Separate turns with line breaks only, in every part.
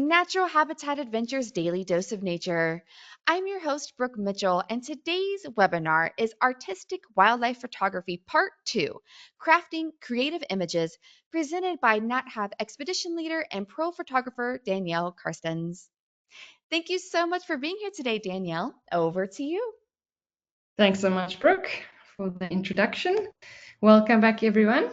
Natural Habitat Adventures Daily Dose of Nature. I'm your host, Brooke Mitchell, and today's webinar is Artistic Wildlife Photography Part 2, Crafting Creative Images, presented by NatHab Expedition Leader and Pro Photographer Danielle Carstens. Thank you so much for being here today, Danielle. Over to you.
Thanks so much, Brooke, for the introduction. Welcome back, everyone,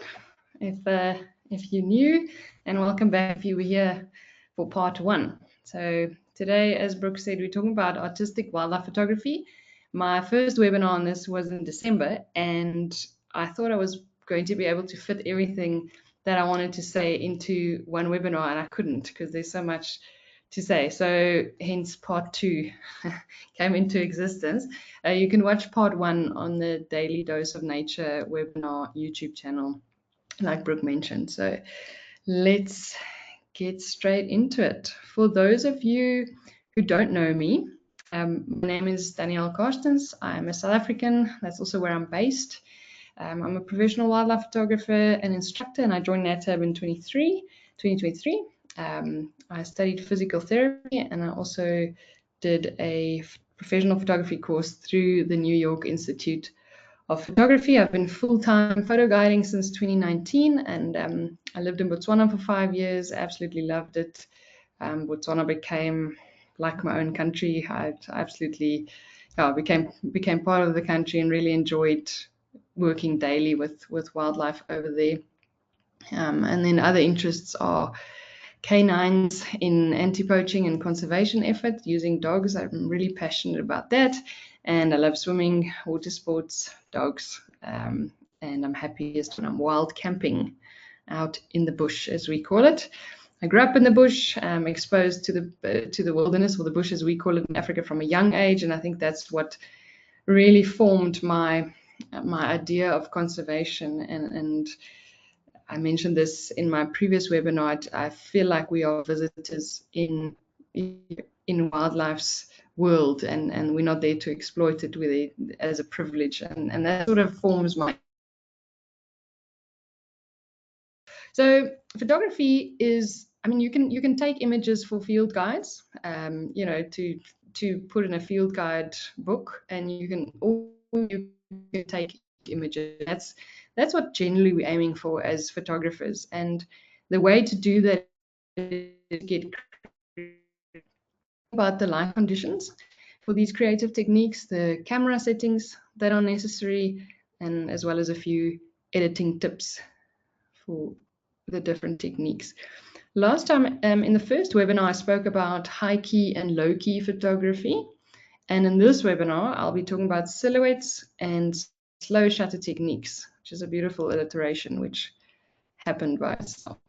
if you're new, and welcome back if you were here for part 1. So today, as Brooke said, we're talking about artistic wildlife photography. My first webinar on this was in December, and I thought I was going to be able to fit everything that I wanted to say into one webinar, and I couldn't because there's so much to say. So hence part 2 came into existence. You can watch part 1 on the Daily Dose of Nature webinar YouTube channel, like Brooke mentioned. So let's get straight into it. For those of you who don't know me, my name is Danielle Carstens. I'm a South African. That's also where I'm based. I'm a professional wildlife photographer and instructor, and I joined NatHab in 2023. I studied physical therapy, and I also did a professional photography course through the New York Institute of Photography. I've been full-time photo guiding since 2019, and I lived in Botswana for 5 years. Absolutely loved it. Botswana became like my own country. I absolutely became part of the country and really enjoyed working daily with wildlife over there. And then other interests are canines in anti-poaching and conservation effort using dogs. I'm really passionate about that, and I love swimming, water sports, dogs, and I'm happiest when I'm wild camping out in the bush, as we call it. I grew up in the bush, exposed to the wilderness, or the bush as we call it in Africa, from a young age, and I think that's what really formed my idea of conservation. And I mentioned this in my previous webinar. I feel like we are visitors in wildlife's world, and we're not there to exploit it. We're there as a privilege, and that sort of forms my. So photography is, I mean, you can take images for field guides, to put in a field guide book, and you can take images. That's what generally we're aiming for as photographers. And the way to do that is get about the light conditions for these creative techniques, the camera settings that are necessary, and as well as a few editing tips for the different techniques. Last time in the first webinar, I spoke about high key and low key photography. And in this webinar, I'll be talking about silhouettes and slow shutter techniques, which is a beautiful alliteration which happened by itself.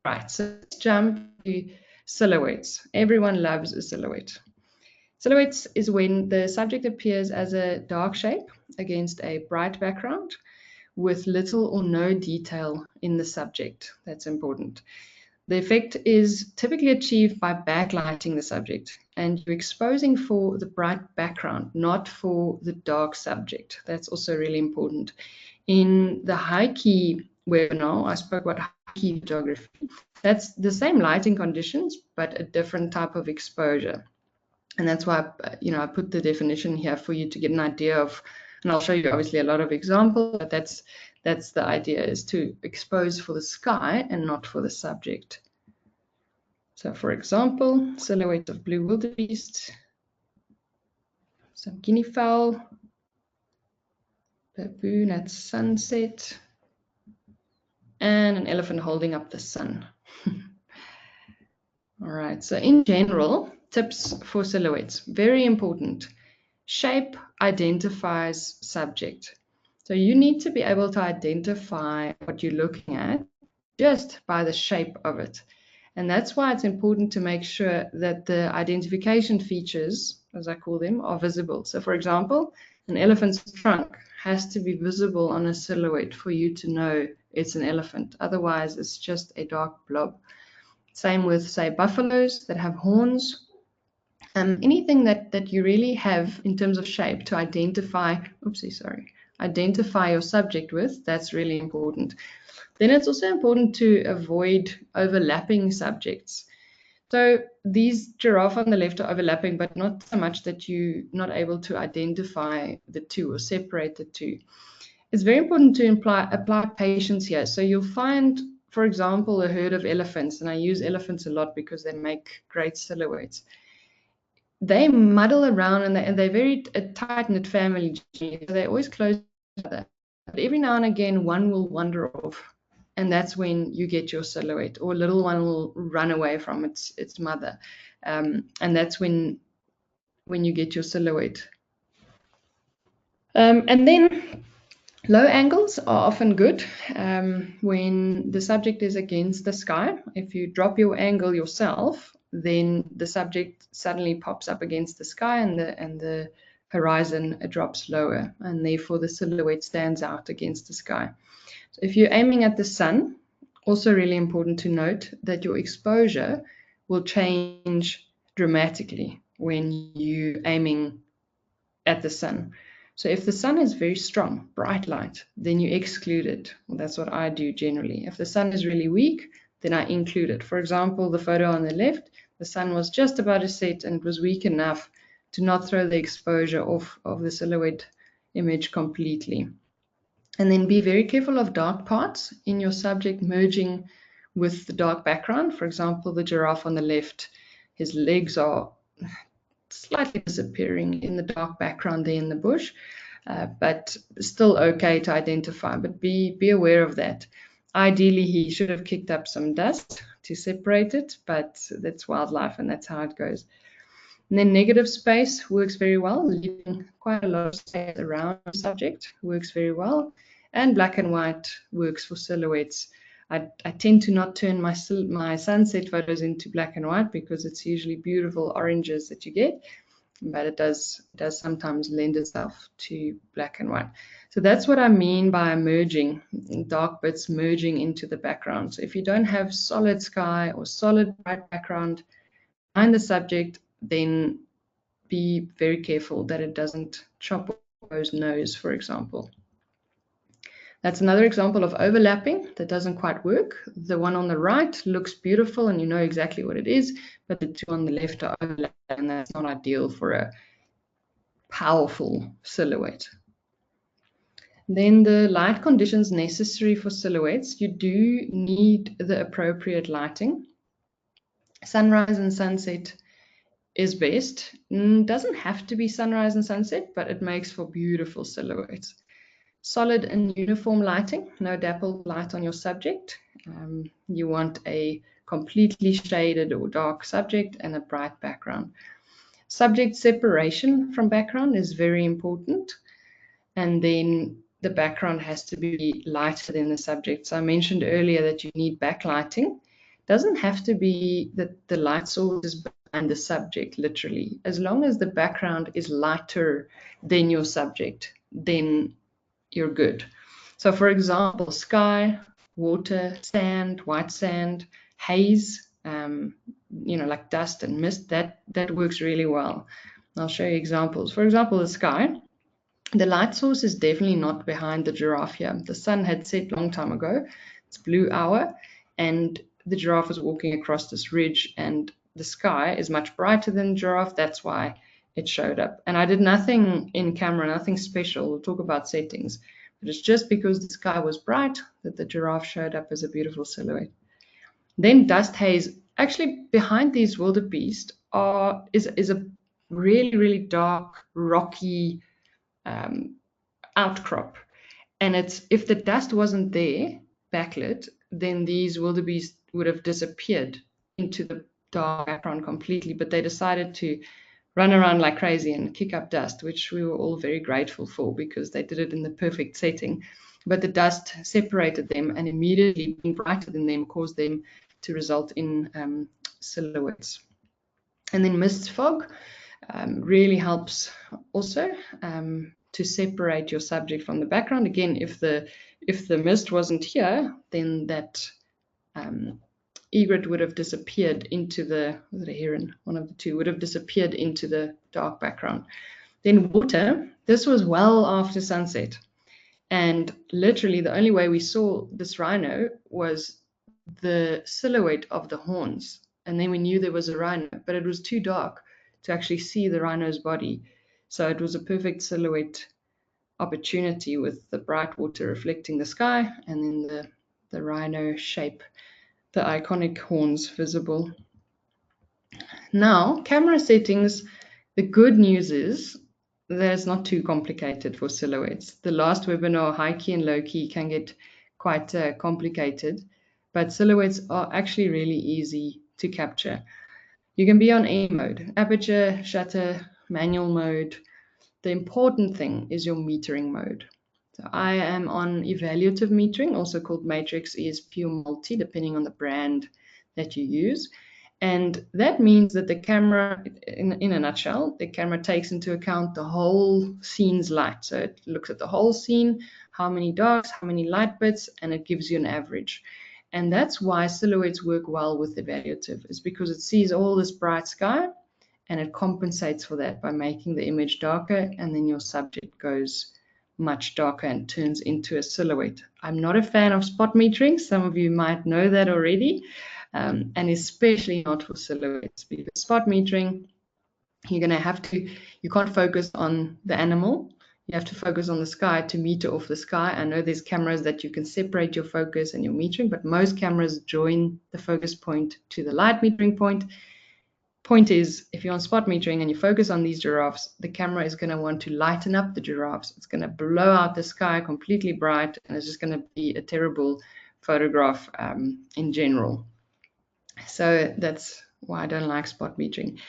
Right, so let's jump to silhouettes. Everyone loves a silhouette. Silhouettes is when the subject appears as a dark shape against a bright background with little or no detail in the subject. That's important. The effect is typically achieved by backlighting the subject, and you're exposing for the bright background, not for the dark subject. That's also really important. In the high key webinar, I spoke about high key photography. That's the same lighting conditions, but a different type of exposure. And that's why I put the definition here for you to get an idea of, and I'll show you obviously a lot of examples, but that's the idea, is to expose for the sky and not for the subject. So for example, silhouette of blue wildebeest, some guinea fowl, baboon at sunset, and an elephant holding up the sun. All right, so in general, tips for silhouettes, very important. Shape identifies subject. So you need to be able to identify what you're looking at just by the shape of it. And that's why it's important to make sure that the identification features, as I call them, are visible. So for example, an elephant's trunk has to be visible on a silhouette for you to know it's an elephant. Otherwise, it's just a dark blob. Same with, say, buffaloes that have horns. Anything that you really have in terms of shape to identify, oopsie, sorry, identify your subject with, that's really important. Then it's also important to avoid overlapping subjects. So these giraffe on the left are overlapping, but not so much that you're not able to identify the two or separate the two. It's very important to apply patience here. So you'll find, for example, a herd of elephants, and I use elephants a lot because they make great silhouettes. They muddle around and they're very a tight-knit family. So they're always close to each other. But every now and again, one will wander off, and that's when you get your silhouette, or a little one will run away from its mother, and that's when you get your silhouette. And then low angles are often good when the subject is against the sky. If you drop your angle yourself, then the subject suddenly pops up against the sky, and the horizon drops lower, and therefore the silhouette stands out against the sky. So if you're aiming at the sun, also really important to note that your exposure will change dramatically when you're aiming at the sun. So if the sun is very strong, bright light, then you exclude it. Well, that's what I do generally. If the sun is really weak, then I include it. For example, the photo on the left, the sun was just about to set and it was weak enough to not throw the exposure off of the silhouette image completely. And then be very careful of dark parts in your subject merging with the dark background. For example, the giraffe on the left, his legs are slightly disappearing in the dark background there in the bush, but still okay to identify, but be aware of that. Ideally, he should have kicked up some dust to separate it, but that's wildlife and that's how it goes. And then negative space works very well, leaving quite a lot of space around the subject works very well, and black and white works for silhouettes. I tend to not turn my sunset photos into black and white because it's usually beautiful oranges that you get, but it does sometimes lend itself to black and white. So that's what I mean by merging, dark bits merging into the background. So if you don't have solid sky or solid bright background behind the subject, then be very careful that it doesn't chop off those nose, for example. That's another example of overlapping that doesn't quite work. The one on the right looks beautiful and you know exactly what it is, but the two on the left are overlapping, and that's not ideal for a powerful silhouette. Then the light conditions necessary for silhouettes. You do need the appropriate lighting. Sunrise and sunset is best. Doesn't have to be sunrise and sunset, but it makes for beautiful silhouettes. Solid and uniform lighting, no dappled light on your subject. You want a completely shaded or dark subject and a bright background. Subject separation from background is very important. And then the background has to be lighter than the subject. So I mentioned earlier that you need backlighting. It doesn't have to be that the light source is behind the subject, literally. As long as the background is lighter than your subject, then you're good. So for example, sky, water, sand, white sand, haze, like dust and mist, that works really well. I'll show you examples. For example, the sky. The light source is definitely not behind the giraffe here. The sun had set a long time ago. It's blue hour, and the giraffe is walking across this ridge, and the sky is much brighter than the giraffe. That's why it showed up. And I did nothing in camera, nothing special. We'll talk about settings. But it's just because the sky was bright that the giraffe showed up as a beautiful silhouette. Then dust haze. Actually, behind these wildebeest is a really, really dark, rocky outcrop. And if the dust wasn't there, backlit, then these wildebeest would have disappeared into the dark background completely. But they decided to run around like crazy and kick up dust, which we were all very grateful for because they did it in the perfect setting. But the dust separated them, and immediately being brighter than them caused them to result in silhouettes. And then mist fog really helps also to separate your subject from the background. Again, if the mist wasn't here, then that egret would have disappeared into was it a heron? One of the two would have disappeared into the dark background. Then water. This was well after sunset. And literally the only way we saw this rhino was the silhouette of the horns. And then we knew there was a rhino, but it was too dark to actually see the rhino's body. So it was a perfect silhouette opportunity with the bright water reflecting the sky and then the rhino shape, the iconic horns visible. Now, camera settings, the good news is that it's not too complicated for silhouettes. The last webinar, high key and low key, can get quite complicated, but silhouettes are actually really easy to capture. You can be on any mode, aperture, shutter, manual mode. The important thing is your metering mode. So I am on evaluative metering, also called matrix, ESP, or multi, depending on the brand that you use. And that means that the camera, in a nutshell, the camera takes into account the whole scene's light. So it looks at the whole scene, how many darks, how many light bits, and it gives you an average. And that's why silhouettes work well with evaluative, is because it sees all this bright sky and it compensates for that by making the image darker, and then your subject goes much darker and turns into a silhouette. I'm not a fan of spot metering. Some of you might know that already. And especially not for silhouettes, because spot metering, you can't focus on the animal. You have to focus on the sky to meter off the sky. I know there's cameras that you can separate your focus and your metering, but most cameras join the focus point to the light metering point. Point is, if you're on spot metering and you focus on these giraffes, the camera is going to want to lighten up the giraffes. It's going to blow out the sky completely bright, and it's just going to be a terrible photograph in general. So that's why I don't like spot metering.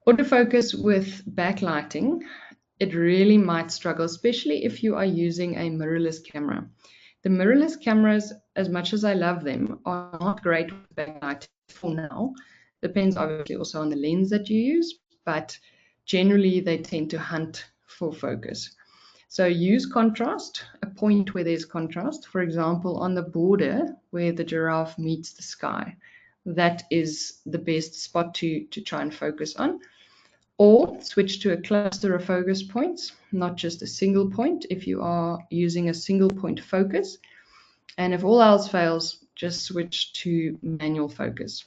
Autofocus with backlighting, it really might struggle, especially if you are using a mirrorless camera. The mirrorless cameras, as much as I love them, are not great with backlighting for now. Depends obviously also on the lens that you use, but generally they tend to hunt for focus. So use contrast, a point where there's contrast, for example, on the border where the giraffe meets the sky. That is the best spot to try and focus on. Or switch to a cluster of focus points, not just a single point if you are using a single point focus. And if all else fails, just switch to manual focus.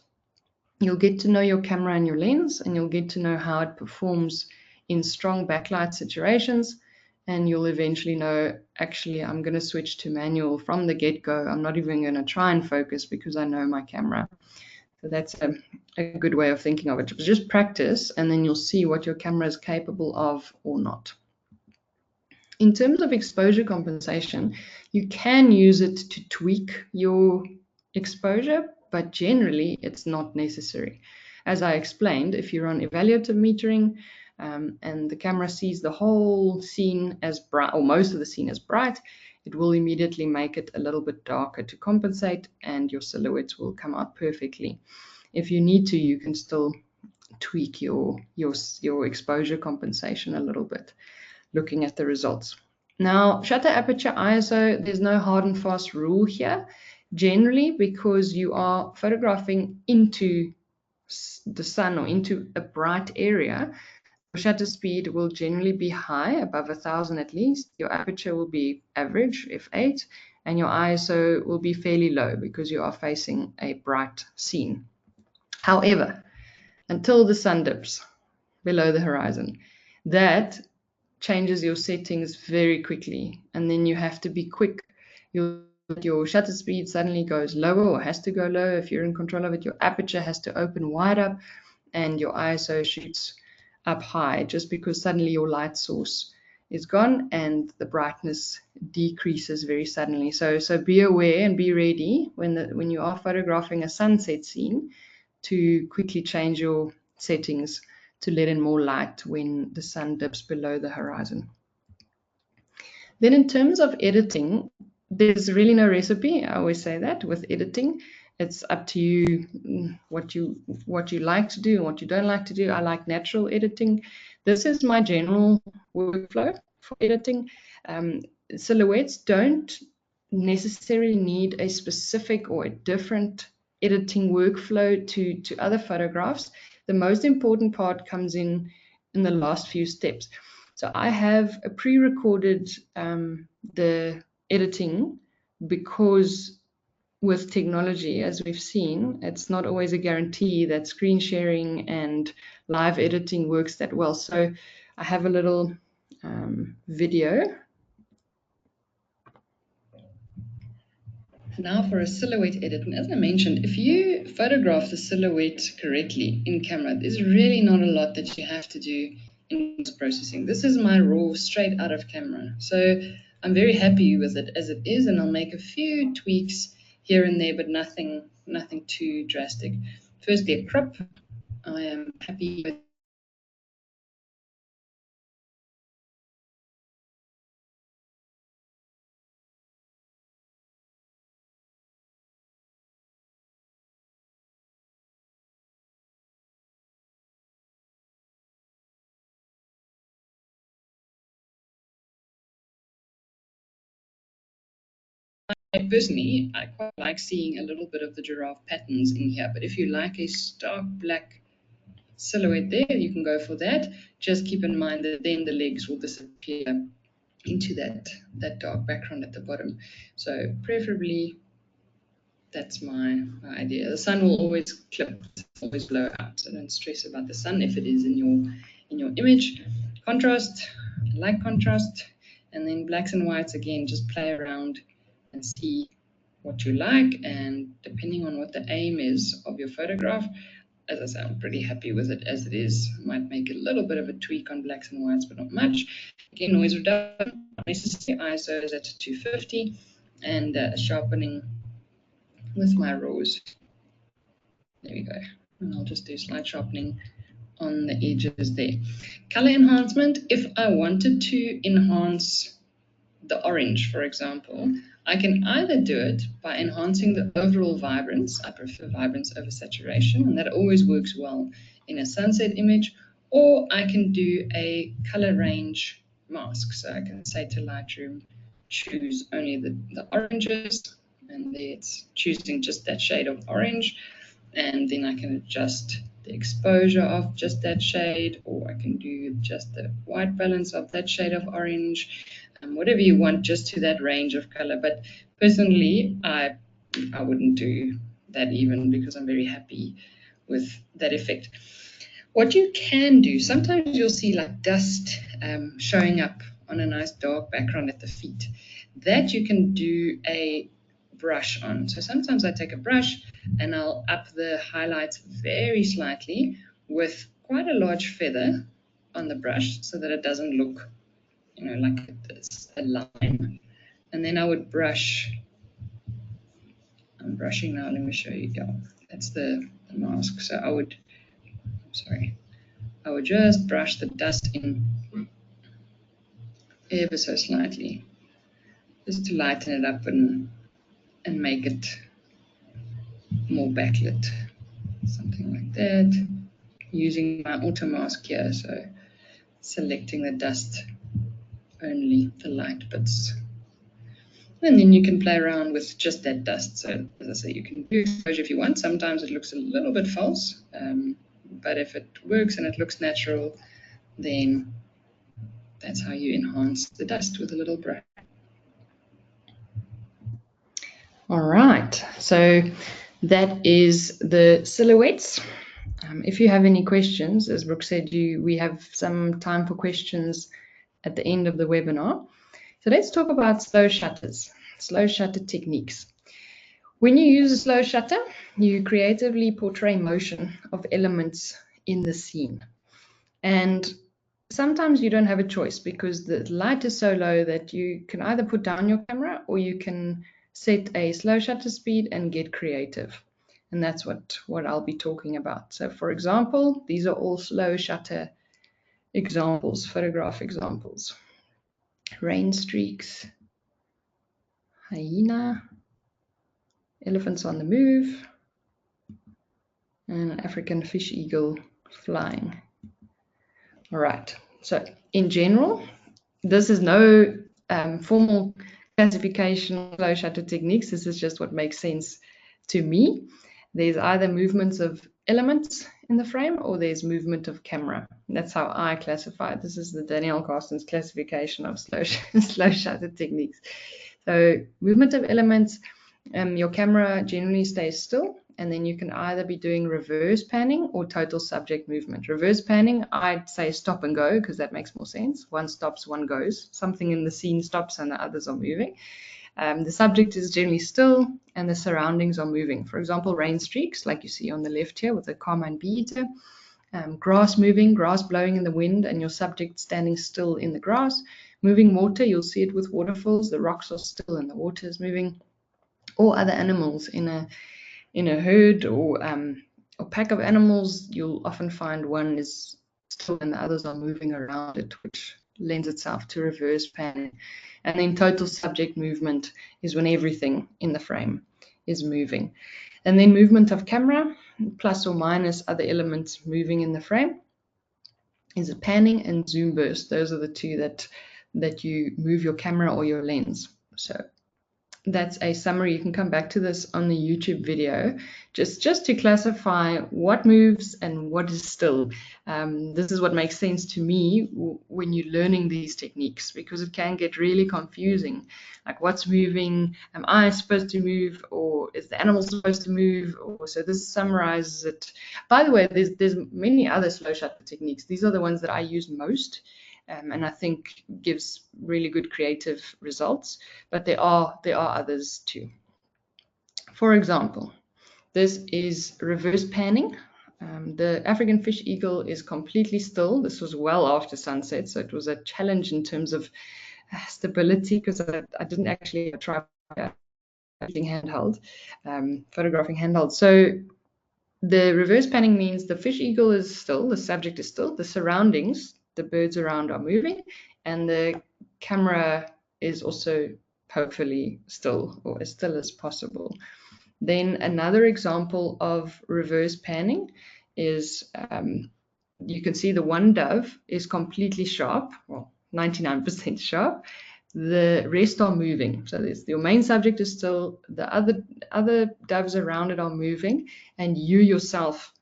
You'll get to know your camera and your lens, and you'll get to know how it performs in strong backlight situations. And you'll eventually know, actually, I'm going to switch to manual from the get-go. I'm not even going to try and focus because I know my camera. So that's a good way of thinking of it. Just practice, and then you'll see what your camera is capable of or not. In terms of exposure compensation, you can use it to tweak your exposure, but generally it's not necessary. As I explained, if you're on evaluative metering and the camera sees the whole scene as bright, or most of the scene as bright, it will immediately make it a little bit darker to compensate, and your silhouettes will come out perfectly. If you need to, you can still tweak your exposure compensation a little bit, looking at the results. Now, shutter aperture ISO, there's no hard and fast rule here. Generally, because you are photographing into the sun or into a bright area, your shutter speed will generally be high, above 1000 at least. Your aperture will be average, f8, and your ISO will be fairly low because you are facing a bright scene. However, until the sun dips below the horizon, that changes your settings very quickly, and then you have to be quick. Your shutter speed suddenly goes lower, or has to go low if you're in control of it. Your aperture has to open wide up, and your ISO shoots up high, just because suddenly your light source is gone and the brightness decreases very suddenly. So be aware and be ready when you are photographing a sunset scene to quickly change your settings to let in more light when the sun dips below the horizon. Then in terms of editing, there's really no recipe. I always say that with editing, it's up to you what you like to do and what you don't like to do. I like natural editing. This is my general workflow for editing. Silhouettes don't necessarily need a specific or a different editing workflow to other photographs. The most important part comes in the last few steps. So I have a pre-recorded the editing, because with technology, as we've seen, it's not always a guarantee that screen sharing and live editing works that well. So I have a little video. Now for a silhouette edit. And as I mentioned, if you photograph the silhouette correctly in camera, there's really not a lot that you have to do in post-processing. This is my raw straight out of camera. So I'm very happy with it as it is, and I'll make a few tweaks here and there, but nothing too drastic. Firstly, a crop. I am happy with personally, I quite like seeing a little bit of the giraffe patterns in here, but if you like a stark black silhouette there, you can go for that. Just keep in mind that then the legs will disappear into that dark background at the bottom. So preferably, that's my idea. The sun will always clip, always blow out, so don't stress about the sun if it is in your image. Contrast, light contrast, and then blacks and whites, again, just play around and see what you like, and depending on what the aim is of your photograph, as I say, I'm pretty happy with it as it is. I might make a little bit of a tweak on blacks and whites, but not much. Again, noise reduction, necessary. ISO is at 250, and sharpening with my raws. There we go. And I'll just do slight sharpening on the edges there. Color enhancement, if I wanted to enhance the orange, for example, I can either do it by enhancing the overall vibrance. I prefer vibrance over saturation, and that always works well in a sunset image. Or I can do a color range mask. So I can say to Lightroom, choose only the oranges, and there it's choosing just that shade of orange. And then I can adjust the exposure of just that shade, or I can do just the white balance of that shade of orange. Whatever you want, just to that range of color. But personally, I wouldn't do that even, because I'm very happy with that effect. What you can do, sometimes you'll see like dust showing up on a nice dark background at the feet. That you can do a brush on. So sometimes I take a brush and I'll up the highlights very slightly with quite a large feather on the brush, so that it doesn't look like it's a line. And then I would brush. I'm brushing now. Let me show you. Yeah, that's the mask. So I would just brush the dust in ever so slightly, just to lighten it up and make it more backlit. Something like that. Using my auto mask here, so selecting the dust only, the light bits. And then you can play around with just that dust. So as I say, you can do exposure if you want. Sometimes it looks a little bit false, but if it works and it looks natural, then that's how you enhance the dust, with a little brush. All right, so that is the silhouettes. If you have any questions, as Brooke said, we have some time for questions at the end of the webinar. So let's talk about slow shutter techniques. When you use a slow shutter, you creatively portray motion of elements in the scene. And sometimes you don't have a choice, because the light is so low that you can either put down your camera or you can set a slow shutter speed and get creative. And that's what I'll be talking about. So for example, these are all slow shutter examples, photograph examples. Rain streaks, hyena, elephants on the move, and an African fish eagle flying. All right, so in general, this is no formal classification of slow shutter techniques. This is just what makes sense to me. There's either movements of elements in the frame or there's movement of camera. That's how I classify it. This is the Danielle Carstens classification of slow shutter techniques. So movement of elements, your camera generally stays still, and then you can either be doing reverse panning or total subject movement. Reverse panning, I'd say stop and go, because that makes more sense. One stops, one goes. Something in the scene stops and the others are moving. The subject is generally still and the surroundings are moving. For example, rain streaks, like you see on the left here with the Carmine bee eater. Grass moving, grass blowing in the wind, and your subject standing still in the grass. Moving water, you'll see it with waterfalls. The rocks are still and the water is moving. Or other animals in a herd or pack of animals, you'll often find one is still and the others are moving around it, which lends itself to reverse panning. And then total subject movement is when everything in the frame is moving. And then movement of camera, plus or minus other elements moving in the frame, is a panning and zoom burst. Those are the two that you move your camera or your lens. So that's a summary. You can come back to this on the YouTube video, just to classify what moves and what is still. This is what makes sense to me when you're learning these techniques, because it can get really confusing. Like, what's moving? Am I supposed to move, or is the animal supposed to move? Or so this summarizes it. By the way, there's many other slow shutter techniques. These are the ones that I use most. And I think gives really good creative results, but there are others too. For example, this is reverse panning. The African fish eagle is completely still. This was well after sunset, so it was a challenge in terms of stability, because I didn't actually try using handheld, photographing handheld. So the reverse panning means the fish eagle is still, the subject is still, the surroundings, the birds around are moving, and the camera is also hopefully still, or as still as possible. Then another example of reverse panning is you can see the one dove is completely sharp, well, 99% sharp. The rest are moving. So your main subject is still, the other doves around it are moving, and you yourself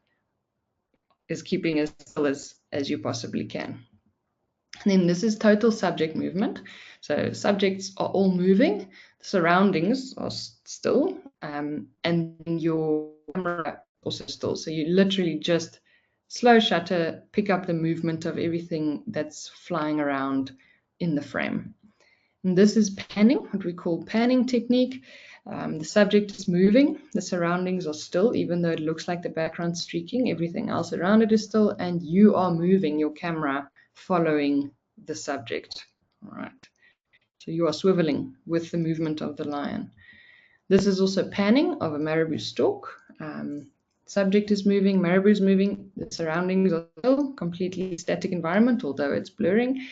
is keeping as still as you possibly can. And then this is total subject movement. So subjects are all moving, the surroundings are still, and your camera also still. So you literally just slow shutter, pick up the movement of everything that's flying around in the frame. And this is panning, what we call panning technique. The subject is moving, the surroundings are still, even though it looks like the background streaking, everything else around it is still, and you are moving your camera following the subject. All right. So you are swiveling with the movement of the lion. This is also panning of a marabou stork. Subject is moving, marabou is moving, the surroundings are still, completely static environment, although it's blurring.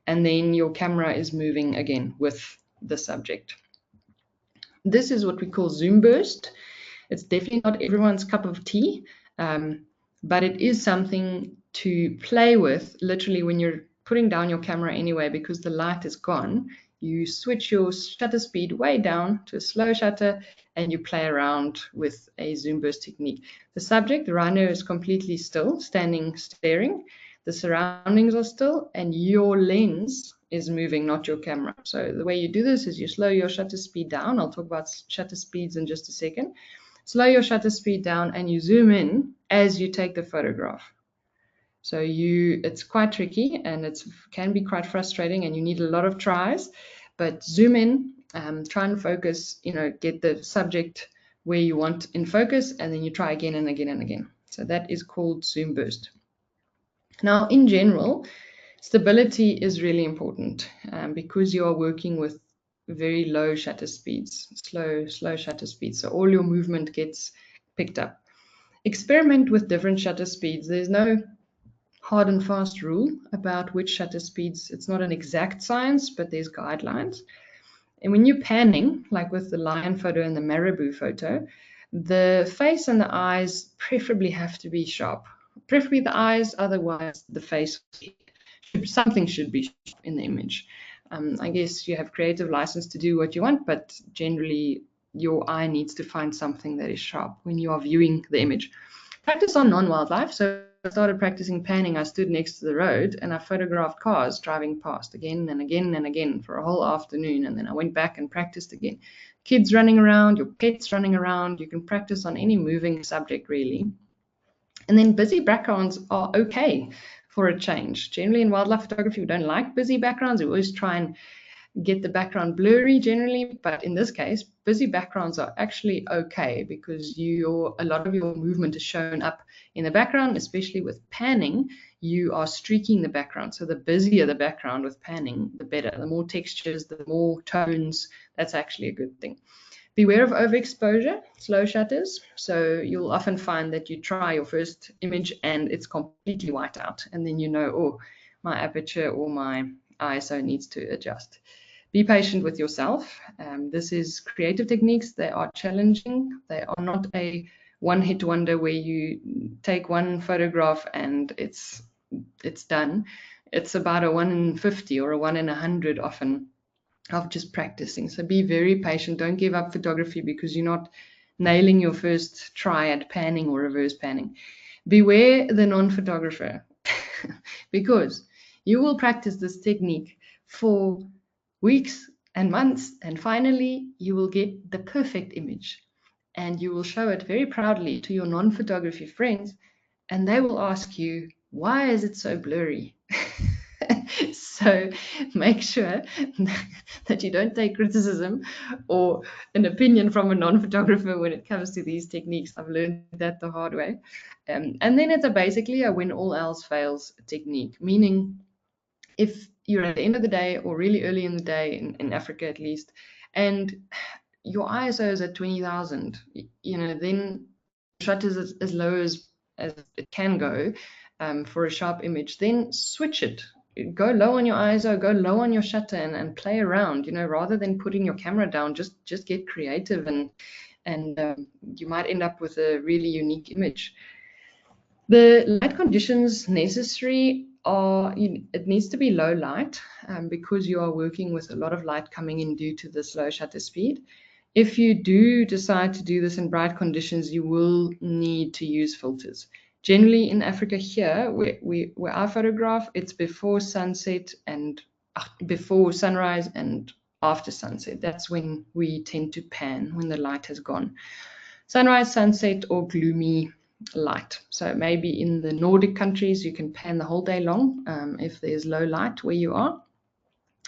And then your camera is moving again with the subject. This is what we call zoom burst. It's definitely not everyone's cup of tea, but it is something to play with, literally, when you're putting down your camera anyway, because the light is gone. You switch your shutter speed way down to a slow shutter, and you play around with a zoom burst technique. The subject, the rhino, is completely still, standing, staring. The surroundings are still, and your lens is moving, not your camera. So the way you do this is you slow your shutter speed down. I'll talk about shutter speeds in just a second. Slow your shutter speed down and you zoom in as you take the photograph. So it's quite tricky and it can be quite frustrating, and you need a lot of tries, but zoom in, try and focus, get the subject where you want in focus, and then you try again and again and again. So that is called zoom burst. Now, in general, stability is really important because you are working with very low shutter speeds, slow shutter speeds. So all your movement gets picked up. Experiment with different shutter speeds. There's no hard and fast rule about which shutter speeds. It's not an exact science, but there's guidelines. And when you're panning, like with the lion photo and the marabou photo, the face and the eyes preferably have to be sharp. Preferably the eyes, otherwise the face, something should be sharp in the image. I guess you have creative license to do what you want, but generally your eye needs to find something that is sharp when you are viewing the image. Practice on non-wildlife. So I started practicing panning. I stood next to the road and I photographed cars driving past again and again and again for a whole afternoon. And then I went back and practiced again. Kids running around, your pets running around. You can practice on any moving subject, really. And then busy backgrounds are okay for a change. Generally in wildlife photography, we don't like busy backgrounds. We always try and get the background blurry generally, but in this case, busy backgrounds are actually okay because a lot of your movement is shown up in the background, especially with panning. You are streaking the background. So the busier the background with panning, the better. The more textures, the more tones, that's actually a good thing. Beware of overexposure, slow shutters. So you'll often find that you try your first image and it's completely white out. And then you know, oh, my aperture or my ISO needs to adjust. Be patient with yourself. This is creative techniques. They are challenging. They are not a one-hit wonder where you take one photograph and it's done. It's about a 1 in 50 or a 1 in 100 often of just practicing. So be very patient. Don't give up photography because you're not nailing your first try at panning or reverse panning. Beware the non-photographer because you will practice this technique for weeks and months, and finally you will get the perfect image and you will show it very proudly to your non-photography friends, and they will ask you, why is it so blurry? So make sure that you don't take criticism or an opinion from a non-photographer when it comes to these techniques. I've learned that the hard way. And then it's basically a when all else fails technique, meaning if you're at the end of the day or really early in the day, in Africa at least, and your ISO is at 20,000, then shutter is as low as it can go for a sharp image, then switch it. Go low on your ISO, go low on your shutter and play around, rather than putting your camera down, just get creative and you might end up with a really unique image. The light conditions necessary it needs to be low light because you are working with a lot of light coming in due to the slow shutter speed. If you do decide to do this in bright conditions, you will need to use filters. Generally in Africa here, where I photograph, it's before sunset and before sunrise and after sunset. That's when we tend to pan, when the light has gone. Sunrise, sunset, or gloomy light. So maybe in the Nordic countries, you can pan the whole day long if there's low light where you are.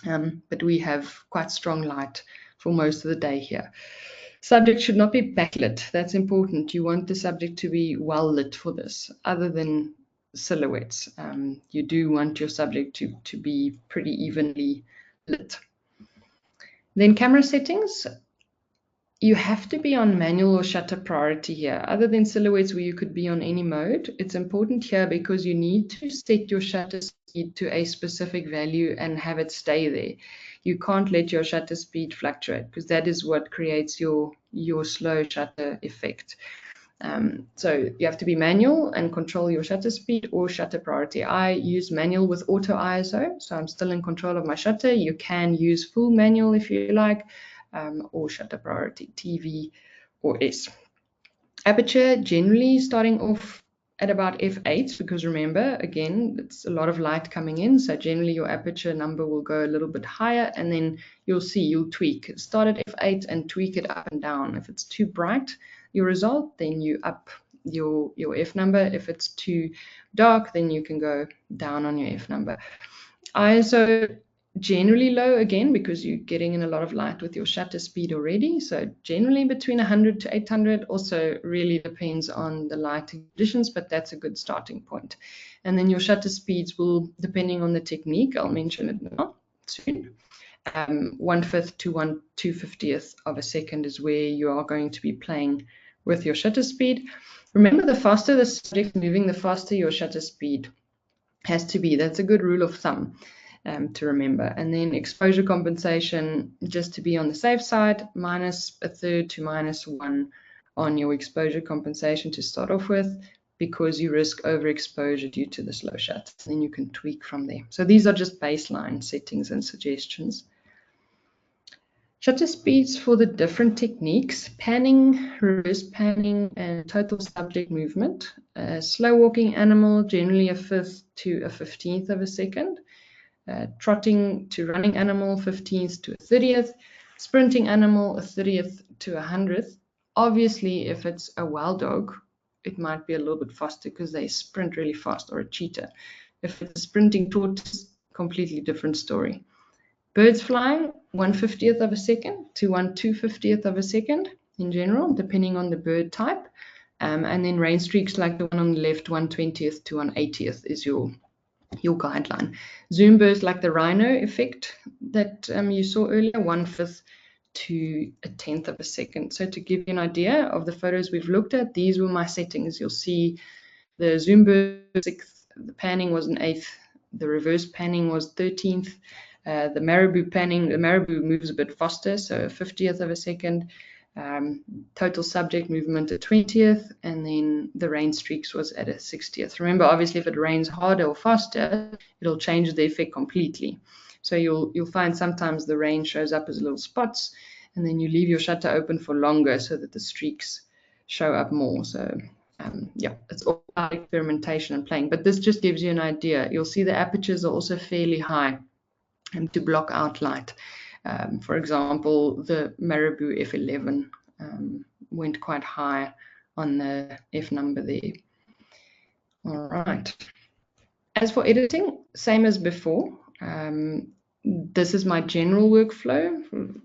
But we have quite strong light for most of the day here. Subject should not be backlit. That's important. You want the subject to be well lit for this, other than silhouettes. You do want your subject to be pretty evenly lit. Then camera settings. You have to be on manual or shutter priority here. Other than silhouettes where you could be on any mode, it's important here because you need to set your shutter speed to a specific value and have it stay there. You can't let your shutter speed fluctuate because that is what creates your slow shutter effect. So you have to be manual and control your shutter speed or shutter priority. I use manual with auto ISO, so I'm still in control of my shutter. You can use full manual if you like, or shutter priority, TV or S. Aperture generally starting off at about f8 because remember, again, it's a lot of light coming in, so generally your aperture number will go a little bit higher, and then you'll tweak. Start at f8 and tweak it up and down. If it's too bright, your result, then you up your f number. If it's too dark, then you can go down on your f number. ISO generally low again because you're getting in a lot of light with your shutter speed already. So generally between 100 to 800. Also really depends on the lighting conditions, but that's a good starting point. And then your shutter speeds will, depending on the technique, I'll mention it now soon. 1/5 to 1/250th of a second is where you are going to be playing with your shutter speed. Remember, the faster the subject moving, the faster your shutter speed has to be. That's a good rule of thumb to remember. And then exposure compensation, just to be on the safe side, -1/3 to -1 on your exposure compensation to start off with, because you risk overexposure due to the slow shutter. Then you can tweak from there. So these are just baseline settings and suggestions. Shutter speeds for the different techniques: panning, reverse panning, and total subject movement. A slow walking animal, generally a fifth to a 15th of a second. Trotting to running animal, 15th to a 30th. Sprinting animal, a 30th to a 100th. Obviously, if it's a wild dog, it might be a little bit faster because they sprint really fast, or a cheetah. If it's a sprinting tortoise, completely different story. Birds flying, 1/50th of a second to 1/250th of a second in general, depending on the bird type. And then rain streaks like the one on the left, 1/20th to 1/80th is your guideline. Zoom bursts like the rhino effect that you saw earlier, 1/5 to a 10th of a second. So to give you an idea of the photos we've looked at, these were my settings. You'll see the zoom burst 6th, the panning was an 8th, the reverse panning was 13th, the marabou panning, the marabou moves a bit faster, so a 50th of a second. Total subject movement at 20th, and then the rain streaks was at a 60th. Remember, obviously, if it rains harder or faster, it'll change the effect completely. So you'll find sometimes the rain shows up as little spots, and then you leave your shutter open for longer so that the streaks show up more. So yeah, it's all about experimentation and playing. But this just gives you an idea. You'll see the apertures are also fairly high to block out light. For example, the marabou F11 went quite high on the F number there. All right. As for editing, same as before. This is my general workflow,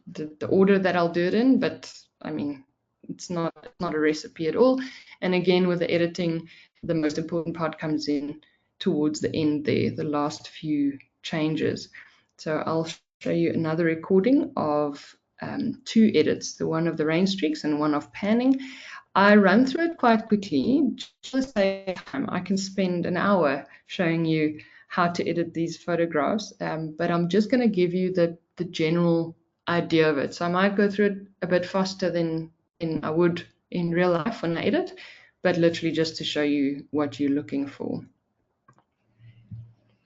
the order that I'll do it in, but I mean, it's not a recipe at all. And again, with the editing, the most important part comes in towards the end there, the last few changes. So I'll show you another recording of 2 edits, the one of the rain streaks and one of panning. I run through it quite quickly. Just to save time, I can spend an hour showing you how to edit these photographs, but I'm just going to give you the general idea of it. So I might go through it a bit faster than I would in real life when I edit, but literally just to show you what you're looking for.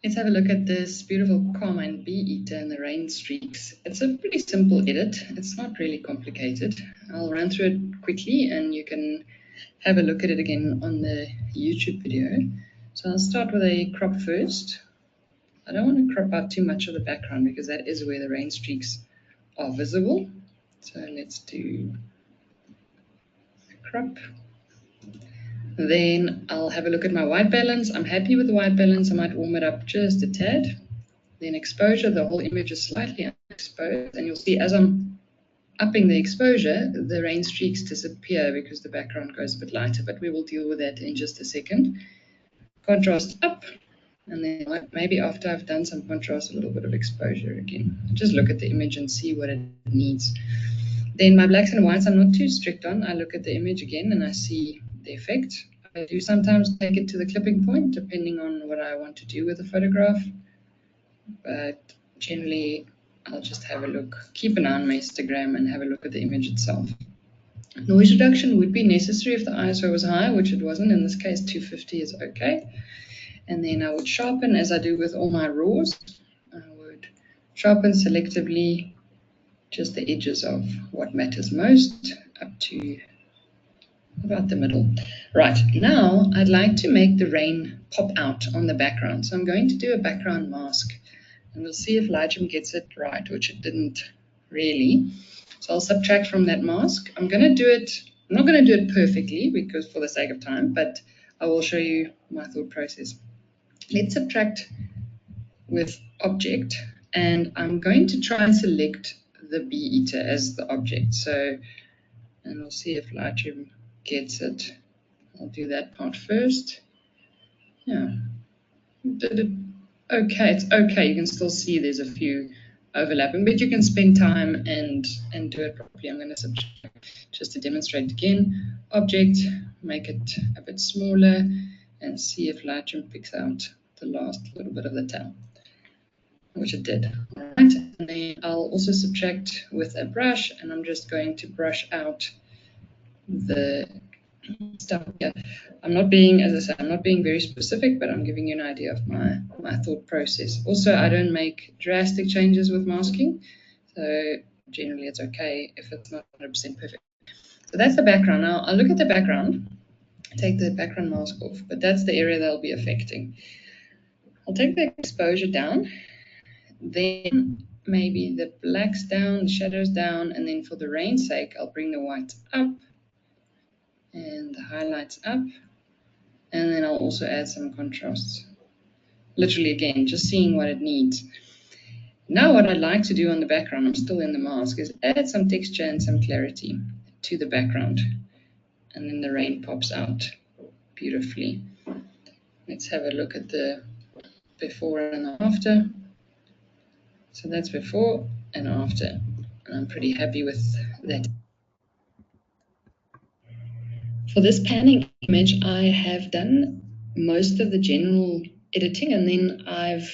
Let's have a look at this beautiful carmine bee-eater and the rain streaks. It's a pretty simple edit. It's not really complicated. I'll run through it quickly and you can have a look at it again on the YouTube video. So I'll start with a crop first. I don't want to crop out too much of the background because that is where the rain streaks are visible. So let's do a crop. Then I'll have a look at my white balance. I'm happy with the white balance. I might warm it up just a tad. Then exposure, the whole image is slightly exposed. And you'll see as I'm upping the exposure, the rain streaks disappear because the background goes a bit lighter. But we will deal with that in just a second. Contrast up. And then maybe after I've done some contrast, a little bit of exposure again. Just look at the image and see what it needs. Then my blacks and whites I'm not too strict on. I look at the image again and I see the effect. I do sometimes take it to the clipping point depending on what I want to do with the photograph. But generally I'll just have a look, keep an eye on my Instagram and have a look at the image itself. Noise reduction would be necessary if the ISO was high, which it wasn't. In this case, 250 is okay. And then I would sharpen as I do with all my raws. I would sharpen selectively just the edges of what matters most up to about the middle. Right, now I'd like to make the rain pop out on the background. So I'm going to do a background mask and we'll see if Lightroom gets it right, which it didn't really. So I'll subtract from that mask. I'm not going to do it perfectly because for the sake of time, but I will show you my thought process. Let's subtract with object and I'm going to try and select the bee-eater as the object. So, and we'll see if Lightroom gets it. I'll do that part first. Yeah, did it okay. It's okay. You can still see there's a few overlapping, but you can spend time and do it properly. I'm going to subtract just to demonstrate again. Object, make it a bit smaller, and see if Lightroom picks out the last little bit of the tail, which it did. All right, and then I'll also subtract with a brush, and I'm just going to brush out the stuff here. I'm not being, as I said, I'm not being very specific, but I'm giving you an idea of my thought process. Also, I don't make drastic changes with masking, so generally it's okay if it's not 100% perfect. So that's the background. Now I'll look at the background, take the background mask off, but that's the area that I'll be affecting. I'll take the exposure down, then maybe the blacks down, the shadows down, and then for the rain's sake, I'll bring the whites up and the highlights up, and then I'll also add some contrasts. Literally, again, just seeing what it needs. Now what I'd like to do on the background, I'm still in the mask, is add some texture and some clarity to the background. And then the rain pops out beautifully. Let's have a look at the before and after. So that's before and after. And I'm pretty happy with that. For this panning image, I have done most of the general editing, and then I've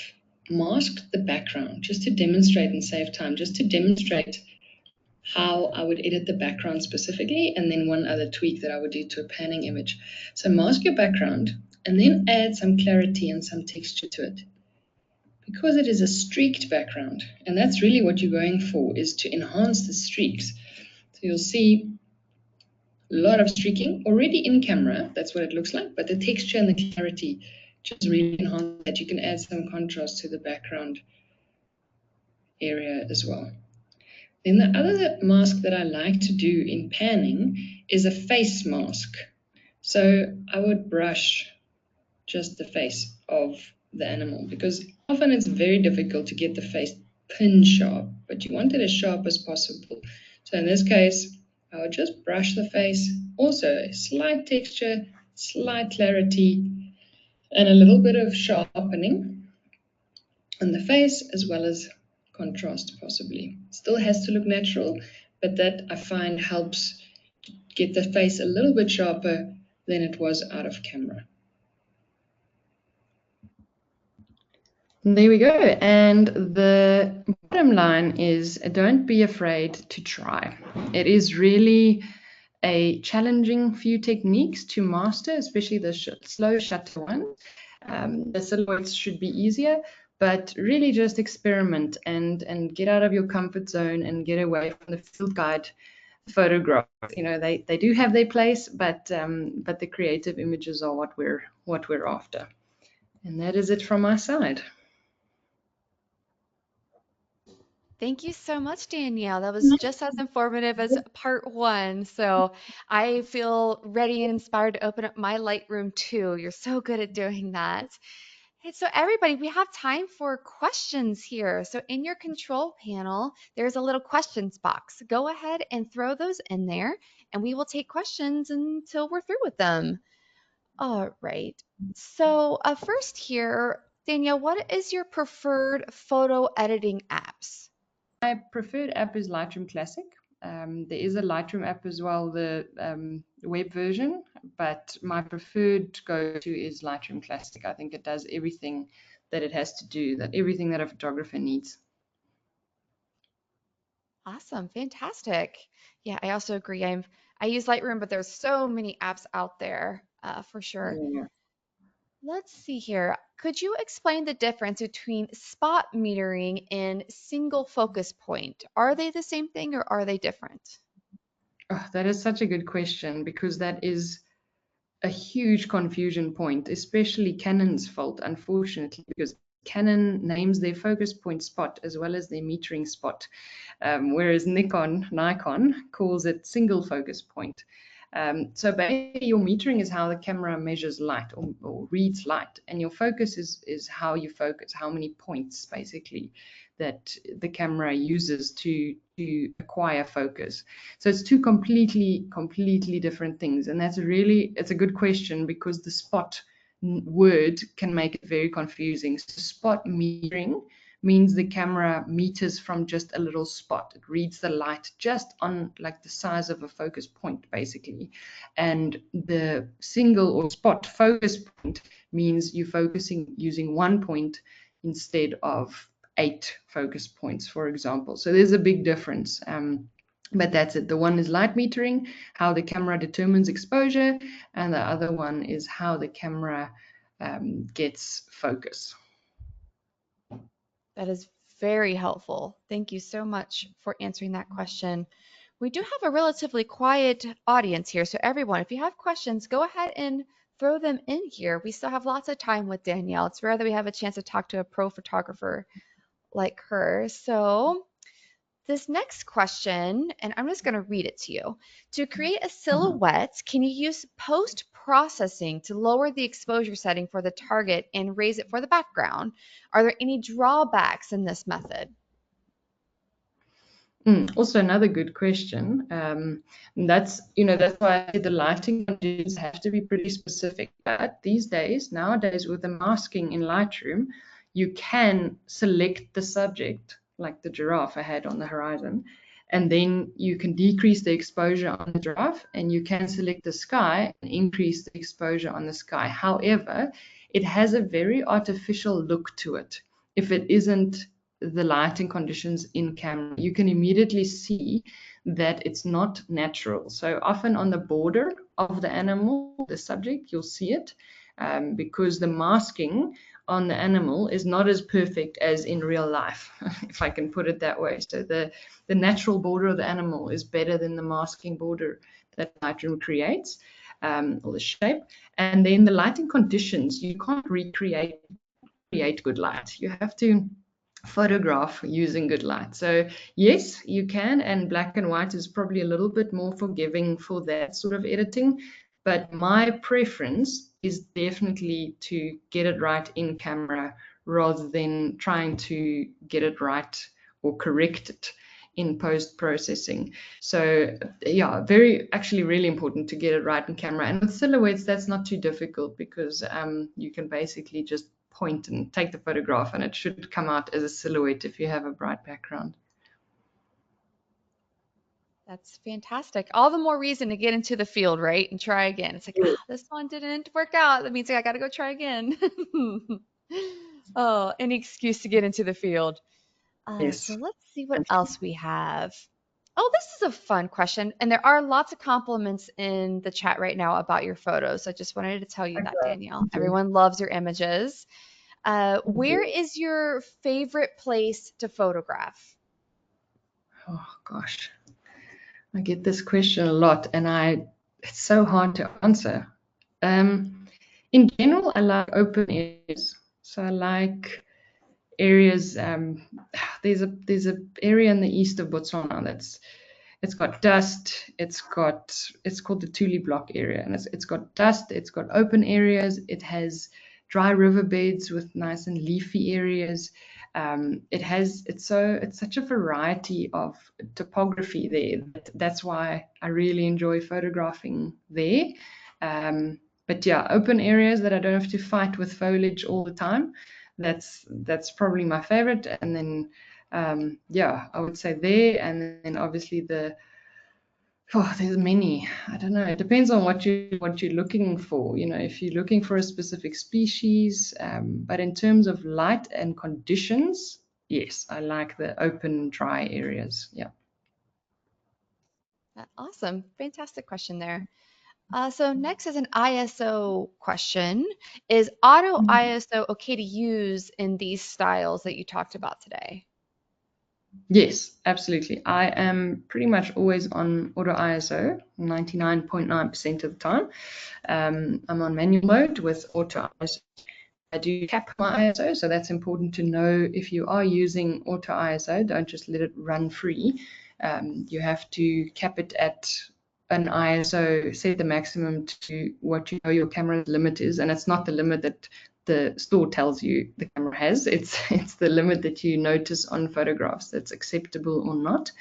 masked the background just to demonstrate and save time, just to demonstrate how I would edit the background specifically, and then one other tweak that I would do to a panning image. So mask your background and then add some clarity and some texture to it. Because it is a streaked background, and that's really what you're going for, is to enhance the streaks. So you'll see a lot of streaking already in camera, that's what it looks like, but the texture and the clarity just really enhance that. You can add some contrast to the background area as well. Then the other mask that I like to do in panning is a face mask. So I would brush just the face of the animal, because often it's very difficult to get the face pin sharp, but you want it as sharp as possible. So in this case, I would just brush the face, also slight texture, slight clarity, and a little bit of sharpening on the face, as well as contrast possibly. Still has to look natural, but that I find helps get the face a little bit sharper than it was out of camera. There we go. And the bottom line is, don't be afraid to try. It is really a challenging few techniques to master, especially the slow shutter one. The silhouettes should be easier, but really just experiment and get out of your comfort zone and get away from the field guide photographs. You know, they do have their place, but the creative images are what we're after. And that is it from my side.
Thank you so much, Danielle. That was just as informative as part one. So I feel ready and inspired to open up my Lightroom too. You're so good at doing that. Hey, so everybody, we have time for questions here. So in your control panel, there's a little questions box. Go ahead and throw those in there, and we will take questions until we're through with them. All right. So first here, Danielle, what is your preferred photo editing apps?
My preferred app is Lightroom Classic. There is a Lightroom app as well, the web version, but my preferred go-to is Lightroom Classic. I think it does everything that it has to do, everything that a photographer needs.
Awesome, fantastic. Yeah, I also agree. I use Lightroom, but there's so many apps out there for sure.
Yeah.
Let's see here. Could you explain the difference between spot metering and single focus point? Are they the same thing or are they different?
Oh, that is such a good question, because that is a huge confusion point, especially Canon's fault, unfortunately, because Canon names their focus point spot as well as their metering spot, whereas Nikon calls it single focus point. So basically, your metering is how the camera measures light or reads light, and your focus is how you focus, how many points basically that the camera uses to acquire focus. So it's two completely different things, and it's a good question, because the spot word can make it very confusing. So spot metering means the camera meters from just a little spot. It reads the light just on like the size of a focus point, basically. And the single or spot focus point means you're focusing using 1 point instead of 8 focus points, for example. So there's a big difference. But that's it. The one is light metering, how the camera determines exposure, and the other one is how the camera gets focus.
That is Very helpful. Thank you so much for answering that question. We do have a relatively quiet audience here, so everyone, if you have questions, go ahead and throw them in here. We still have lots of time with Danielle. It's rare that we have a chance to talk to a pro photographer like her. So, this next question, and I'm just going to read it to you. To create a
Mhm.
silhouette, can you use post processing to lower the exposure setting for the target and raise it for the background? Are there any drawbacks in this method?
Also, another good question. That's why I said the lighting conditions have to be pretty specific. But these days, nowadays, with the masking in Lightroom, you can select the subject, like the giraffe I had on the horizon, and then you can decrease the exposure on the giraffe, and you can select the sky and increase the exposure on the sky. However, it has a very artificial look to it if it isn't the lighting conditions in camera. You can immediately see that it's not natural. So often on the border of the animal, the subject, you'll see it because the masking on the animal is not as perfect as in real life, if I can put it that way. So the natural border of the animal is better than the masking border that Lightroom creates, or the shape. And then the lighting conditions, you can't recreate create good light. You have to photograph using good light. So yes, you can, and black and white is probably a little bit more forgiving for that sort of editing. But my preference is definitely to get it right in camera rather than trying to get it right or correct it in post processing. So yeah, very actually really important to get it right in camera. And with silhouettes, that's not too difficult because you can basically just point and take the photograph and it should come out as a silhouette if you have a bright background.
That's fantastic. All the more reason to get into the field, right? And try again. It's like,
Yes.
ah, this one didn't work out. That means I got to go try again. Oh, any excuse to get into the field. So
Yes.
let's see what else we have. Oh, this is a fun question. And there are lots of compliments in the chat right now about your photos. I just wanted to tell you that,
Okay.
Danielle.
Thank you.
Everyone loves your images.
Thank
Where
you.
is your favorite place to photograph?
Oh gosh, I get this question a lot, and it's so hard to answer. In general, I like open areas. So I like areas. There's a area in the east of Botswana that's it's got dust. It's called the Tule Block area, and it's got dust. It's got open areas. It has dry riverbeds with nice and leafy areas. It's such a variety of topography there. That's why I really enjoy photographing there. But yeah, open areas that I don't have to fight with foliage all the time. That's probably my favorite. And then yeah, I would say there, and then obviously there's many. I don't know. It depends on what you're looking for. If you're looking for a specific species, but in terms of light and conditions, yes, I like the open, dry areas. Yeah.
Awesome. Fantastic question there. So next is an ISO question. Is auto
Mhm.
ISO okay to use in these styles that you talked about today?
Yes, absolutely. I am pretty much always on auto ISO 99.9% of the time. I'm on manual mode with auto ISO. I do cap my ISO, so that's important to know if you are using auto ISO, don't just let it run free. You have to cap it at an ISO, set the maximum to what you know your camera's limit is, and it's not the limit that the store tells you the camera has. It's the limit that you notice on photographs that's acceptable or not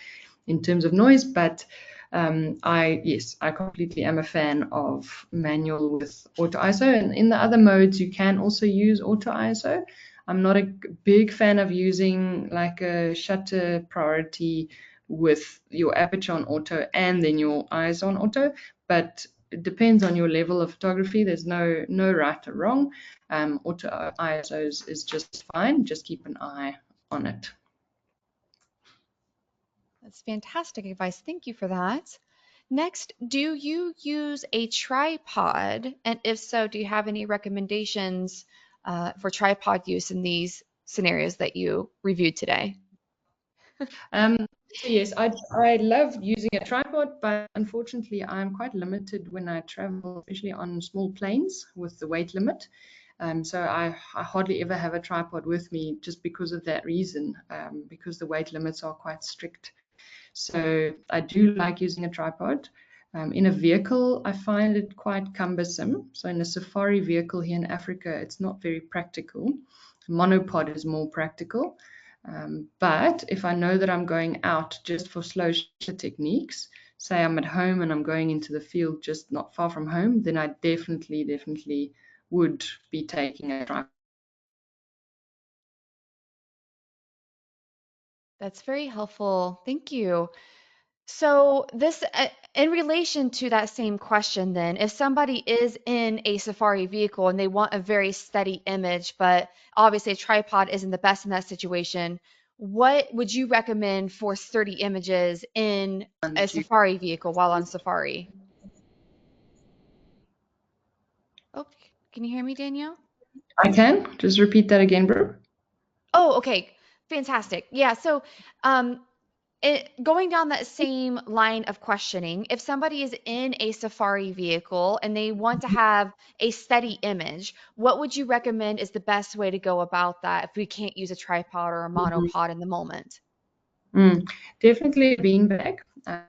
in terms of noise. But I completely am a fan of manual with auto ISO, and in the other modes you can also use auto ISO. I'm not a big fan of using like a shutter priority with your aperture on auto and then your ISO on auto, but it depends on your level of photography. There's no right or wrong. Auto ISO is just fine. Just keep an eye on it.
That's fantastic advice. Thank you for that. Next, do you use a tripod? And if so, do you have any recommendations for tripod use in these scenarios that you reviewed today?
So yes, I love using a tripod, but unfortunately, I'm quite limited when I travel, especially on small planes with the weight limit. So I hardly ever have a tripod with me just because of that reason, because the weight limits are quite strict. So I do like using a tripod. In a vehicle, I find it quite cumbersome. So in a safari vehicle here in Africa, it's not very practical. Monopod is more practical. But if I know that I'm going out just for slow shutter techniques, say I'm at home and I'm going into the field just not far from home, then I definitely would be taking a tripod.
That's very helpful. Thank you. So, this, in relation to that same question, then, if somebody is in a safari vehicle and they want a very steady image, but obviously a tripod isn't the best in that situation, what would you recommend for sturdy images in a safari vehicle while on safari? Oh, can you hear me, Danielle?
I can just repeat that again, bro.
Oh, okay. Fantastic. Yeah. So, um, going down that same line of questioning, if somebody is in a safari vehicle and they want to have a steady image, what would you recommend is the best way to go about that if we can't use a tripod or a monopod in the moment?
Mm, definitely a beanbag. I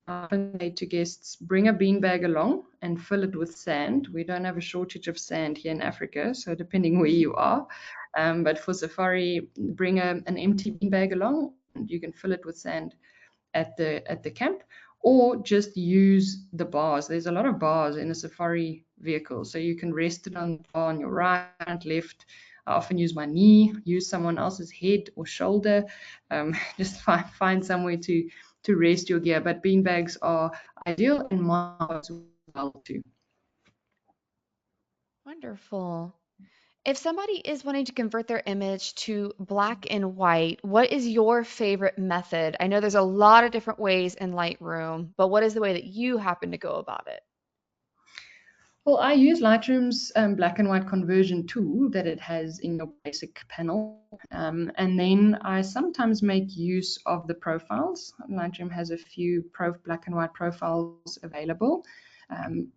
often say to guests, bring a beanbag along and fill it with sand. We don't have a shortage of sand here in Africa, so depending where you are. But for safari, bring an empty beanbag along and you can fill it with sand at the camp, or just use the bars. There's a lot of bars in a safari vehicle, so you can rest it on the bar on your right, left. I often use my knee, use someone else's head or shoulder. Just find somewhere to rest your gear. But beanbags are ideal and mods as well too.
Wonderful. If somebody is wanting to convert their image to black and white, what is your favorite method? I know there's a lot of different ways in Lightroom, but what is the way that you happen to go about it?
Well, I use Lightroom's black and white conversion tool that it has in your basic panel. And then I sometimes make use of the profiles. Lightroom has a few black and white profiles available.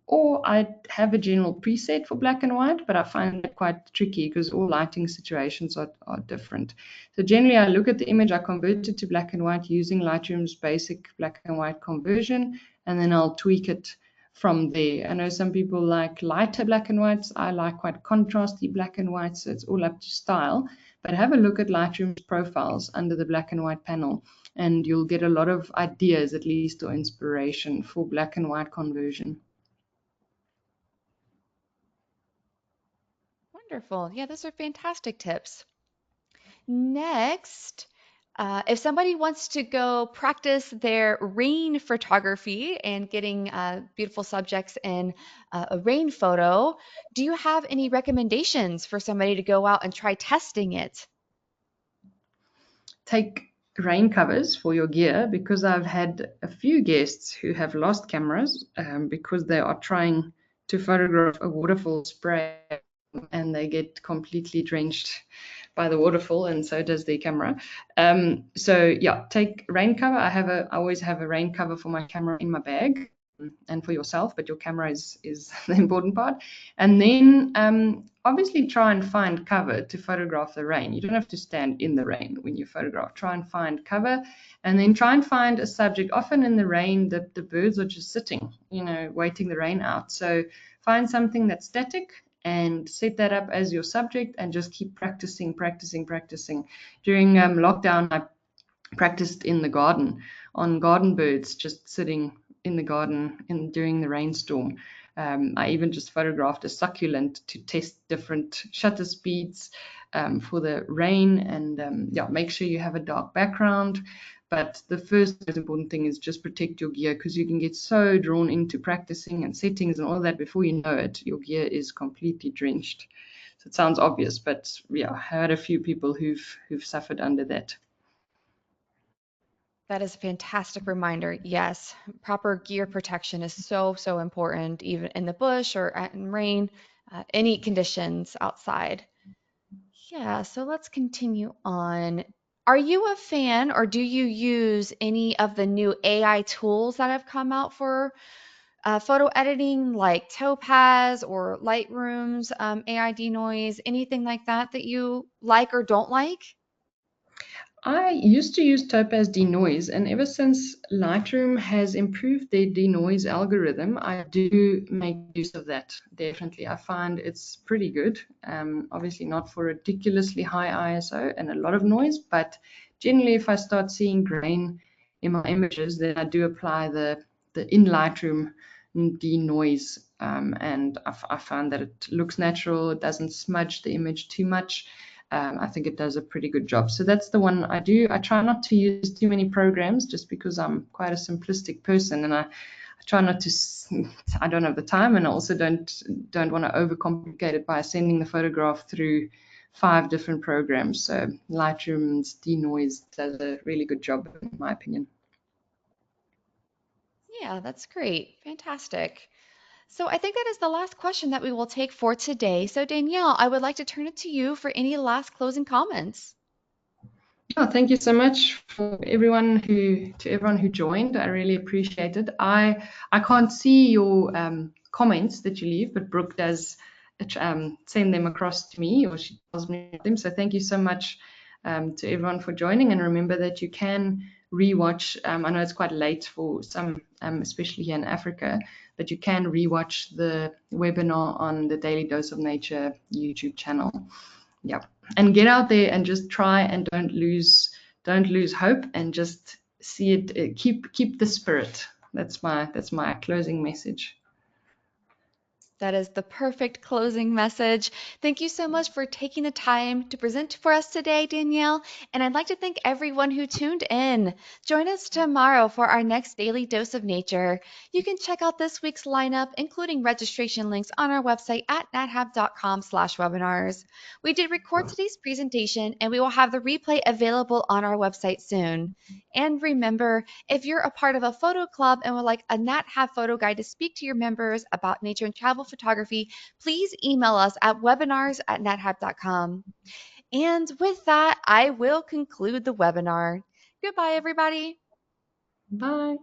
Or I have a general preset for black and white, but I find it quite tricky because all lighting situations are different. So generally, I look at the image, I convert it to black and white using Lightroom's basic black and white conversion, and then I'll tweak it from there. I know some people like lighter black and whites. I like quite contrasty black and whites, so it's all up to style. But have a look at Lightroom's profiles under the black and white panel, and you'll get a lot of ideas, at least, or inspiration for black and white conversion.
Wonderful. Yeah, those are fantastic tips. Next, if somebody wants to go practice their rain photography and getting beautiful subjects in a rain photo, do you have any recommendations for somebody to go out and try testing it?
Take rain covers for your gear, because I've had a few guests who have lost cameras because they are trying to photograph a waterfall spray and they get completely drenched by the waterfall, and so does their camera. So yeah, take rain cover. I always have a rain cover for my camera in my bag, and for yourself, but your camera is the important part. And then obviously try and find cover to photograph the rain. You don't have to stand in the rain when you photograph. Try and find cover, and then try and find a subject. Often in the rain, the birds are just sitting, waiting the rain out. So find something that's static and set that up as your subject, and just keep practicing. During lockdown, I practiced in the garden on garden birds just sitting in the garden during the rainstorm. I even just photographed a succulent to test different shutter speeds for the rain, and yeah, make sure you have a dark background. But the first most important thing is just protect your gear, because you can get so drawn into practicing and settings and all that, before you know it, your gear is completely drenched. So it sounds obvious, but yeah, I had a few people who've suffered under that.
That is a fantastic reminder. Yes, proper gear protection is so, so important, even in the bush or in rain, any conditions outside. Yeah, so let's continue on. Are you a fan or do you use any of the new AI tools that have come out for photo editing, like Topaz or Lightroom's AI denoise, anything like that that you like or don't like?
I used to use Topaz denoise, and ever since Lightroom has improved their denoise algorithm, I do make use of that. Definitely, I find it's pretty good. Obviously, not for ridiculously high ISO and a lot of noise, but generally, if I start seeing grain in my images, then I do apply the in Lightroom denoise, and I find that it looks natural. It doesn't smudge the image too much. I think it does a pretty good job. So that's the one I do. I try not to use too many programs just because I'm quite a simplistic person, and I try not to. I don't have the time, and I also don't want to overcomplicate it by sending the photograph through 5 different programs. So Lightroom's denoise does a really good job, in my opinion.
Yeah, that's great. Fantastic. So I think that is the last question that we will take for today. So Danielle, I would like to turn it to you for any last closing comments.
Oh, thank you so much for everyone who joined. I really appreciate it. I can't see your comments that you leave, but Brooke does send them across to me, or she tells me them. So thank you so much to everyone for joining. And remember that you can rewatch. I know it's quite late for some, especially here in Africa, but you can rewatch the webinar on the Daily Dose of Nature YouTube channel. Yeah, and get out there and just try, and don't lose hope, and just see it. Keep the spirit. That's my closing message.
That is the perfect closing message. Thank you so much for taking the time to present for us today, Danielle. And I'd like to thank everyone who tuned in. Join us tomorrow for our next daily dose of nature. You can check out this week's lineup, including registration links, on our website at nathab.com/webinars. We did record today's presentation, and we will have the replay available on our website soon. And remember, if you're a part of a photo club and would like a Nat Have photo guide to speak to your members about nature and travel photography, please email us at webinars@nathab.com. And with that, I will conclude the webinar. Goodbye, everybody.
Bye.